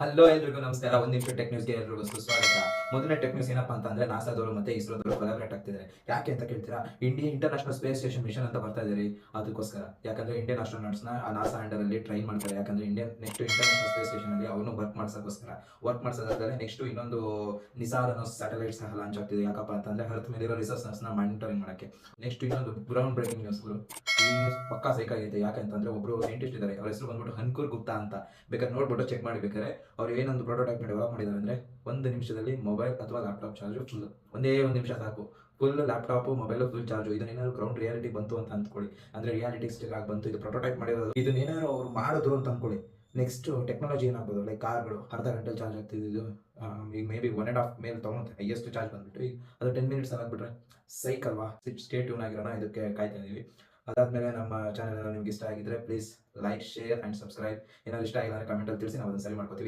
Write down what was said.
Hello ಎಲ್ರಿಗೂ ನಮಸ್ಕಾರ. ಒಂದು ನಿಮಿಷ ಟೆಕ್ ನ್ಯೂಸ್ಗೆ ಎಲ್ರಿಗೂ ಸುಸ್ವಾಗತ. ಮೊದಲನೇ ಟೆಕ್ ನ್ಯೂಸ್ ಏನಪ್ಪಾ ಅಂತಂದ್ರೆ ನಾಸಾದವರು ಮತ್ತೆ ಇಸ್ರೋದವರು ಕೊಲಾಬ್ರೇಟ್ ಆಗ್ತಿದ್ದಾರೆ. ಯಾಕೆ ಅಂತ ಕೇಳ್ತೀರಾ? India international space station mission ಅಂತ ಬರ್ತಾ ಇದೆ ರೀ. ಅದಕ್ಕೋಸ್ಕರ ಯಾಕಂದ್ರೆ ಇಂಡಿಯನ್ ಆಸ್ಟ್ರೋನಾಟ್ಸ್ನ ಆ ನಾಸಾ ಅಂಡರ್ ಅಲ್ಲಿ ಟ್ರೈನ್ ಮಾಡ್ತಾರೆ. ಯಾಕಂದ್ರೆ Indian next international space station ಅಲ್ಲಿ ಅವನು ವರ್ಕ್ ಮಾಡಿಸೋದಾದ್ರೆ ನೆಕ್ಸ್ಟ್ ಇನ್ನೊಂದು ನಿಸಾರ್ ಅನ್ನೋ ಸ್ಯಾಟಲೈಟ್ ಸಹ ಲಾಂಚ್ ಆಗ್ತಿದೆ. ಯಾಕಪ್ಪ ಅಂತಂದ್ರೆ ಅರ್ತ್ ಮೇಲಿರೋ ರಿಸೋರ್ಸಸ್ ನ ಮಾನಿಟರಿಂಗ್ ಮಾಡಕ್ಕೆ. ನೆಕ್ಸ್ಟ್ ಇನ್ನೊಂದು ಗ್ರೌಂಡ್ ಬ್ರೇಕಿಂಗ್ ನ್ಯೂಸ್. ಈ ನ್ಯೂಸ್ ಪಕ್ಕಾ ಸೈಕಾಗೈತೆ. ಯಾಕಂತಂದ್ರೆ ಒಬ್ರು ಸೈಂಟಿಸ್ಟ್ ಇದ್ದಾರೆ, ಅವ್ರ ಹೆಸರು ಬಂದ್ಬಿಟ್ಟು ಹನ್ಕುರ್ ಗುಪ್ತಾ ಅಂತ. ಬೇಕಾದ್ರೆ ನೋಡ್ಬಿಟ್ಟು ಚೆಕ್ ಮಾಡ್ಬೇಕಾದ್ರೆ ಅವ್ರು ಏನೊಂದು ಪ್ರೋಟೋಟೈಪ್ ಡೆವಲಪ್ ಮಾಡಿದ್ದಾರೆ ಅಂದ್ರೆ, ಒಂದು ನಿಮಿಷದಲ್ಲಿ ಮೊಬೈಲ್ ಅಥವಾ ಲ್ಯಾಪ್ಟಾಪ್ ಚಾರ್ಜ್ ಫುಲ್. ಒಂದೇ ಒಂದು ನಿಮಿಷ ಸಾಕು, full laptop mobile full charge. ಇದನ್ನೇನಾದ್ರು ಗ್ರೌಂಡ್ ರಿಯಾಲಿಟಿ ಬಂತು ಅಂತ ಅಂದ್ಕೊಳ್ಳಿ, ಅಂದ್ರೆ ರಿಯಾಲಿಟಿ ಸ್ಟಿಕ್ ಆಗಿ ಬಂತು, ಇದು ಪ್ರೋಟೋಟೈಪ್ ಮಾಡಿರೋದು, ಇದನ್ನೇನಾದ್ರು ಅವ್ರು ಮಾಡಿದ್ರು ಅಂತ ಅಂದ್ಕೊಳ್ಳಿ. ನೆಕ್ಸ್ಟ್ ಟೆಕ್ನಾಲಜಿ ಏನಾಗ್ಬೋದು, ಲೈಕ್ ಕಾರ್ಗಳು ಅರ್ಧ ಗಂಟೆಲಿ ಚಾರ್ಜ್ ಆಗ್ತಿದ್ದು, ಈಗ ಮೇ ಬಿ 1.5 ಮೇಲೆ ತೊಗೊಂಡು ಹೈಯೆಸ್ಟ್ ಚಾರ್ಜ್ ಬಂದ್ಬಿಟ್ಟು ಈಗ ಅದು 10 ಮಿನಿಟ್ಸ್ ಆಗಿಬಿಟ್ರೆ ಸೈಕ್ ಅಲ್ವಾ? ಸ್ಟೇ ಟ್ಯೂನ್ ಆಗಿರೋಣ, ಇದಕ್ಕೆ ಕಾಯ್ತಾ ಇದೀವಿ. ಅದಾದ್ಮೇಲೆ ನಮ್ಮ ಚಾನಲ್ ನಿಮ್ಗೆ ಇಷ್ಟ ಆಗಿದ್ರೆ please like, share and subscribe. ಏನಾದ್ರು ಇಷ್ಟ ಆಗಿಲ್ಲ ಅಂದ್ರೆ ಕಮೆಂಟ್ ಅಲ್ಲಿ ತಿಳಿಸಿ, ನಾವು ಅದನ್ನ ಸರಿ ಮಾಡ್ಕೋತೀವಿ.